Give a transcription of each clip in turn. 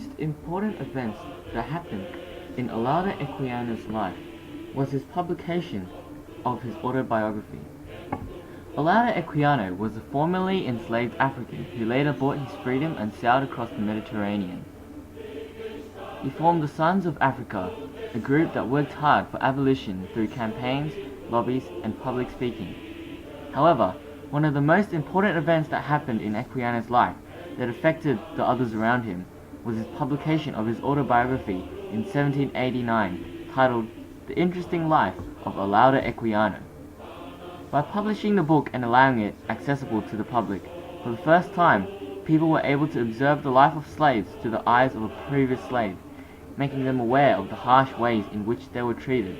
most important events that happened in Olaudah Equiano's life was his publication of his autobiography. Olaudah Equiano was a formerly enslaved African who later bought his freedom and sailed across the Mediterranean. He formed the Sons of Africa, a group that worked hard for abolition through campaigns, lobbies, and public speaking. However, one of the most important events that happened in Equiano's life that affected the others around him was his publication of his autobiography in 1789, titled The Interesting Life of Olaudah Equiano. By publishing the book and allowing it accessible to the public, for the first time, people were able to observe the life of slaves through the eyes of a previous slave, making them aware of the harsh ways in which they were treated.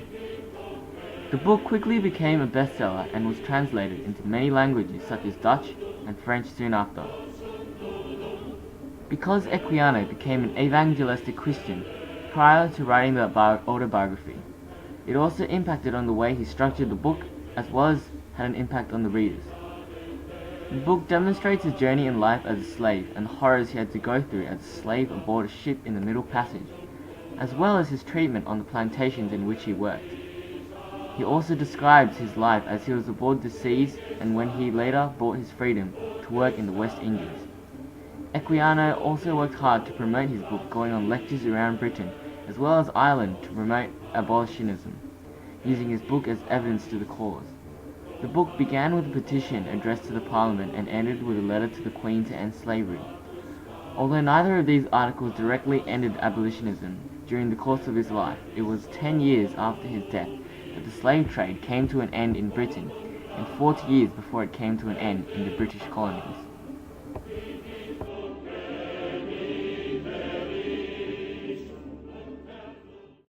The book quickly became a bestseller and was translated into many languages such as Dutch and French soon after. Because Equiano became an evangelistic Christian prior to writing the autobiography, it also impacted on the way he structured the book, as well as had an impact on the readers. The book demonstrates his journey in life as a slave and the horrors he had to go through as a slave aboard a ship in the Middle Passage, as well as his treatment on the plantations in which he worked. He also describes his life as he was aboard the seas and when he later bought his freedom to work in the West Indies. Equiano also worked hard to promote his book, going on lectures around Britain as well as Ireland to promote abolitionism, using his book as evidence to the cause. The book began with a petition addressed to the Parliament and ended with a letter to the Queen to end slavery. Although neither of these articles directly ended abolitionism, during the course of his life, it was 10 years after his death that the slave trade came to an end in Britain, and 40 years before it came to an end in the British colonies.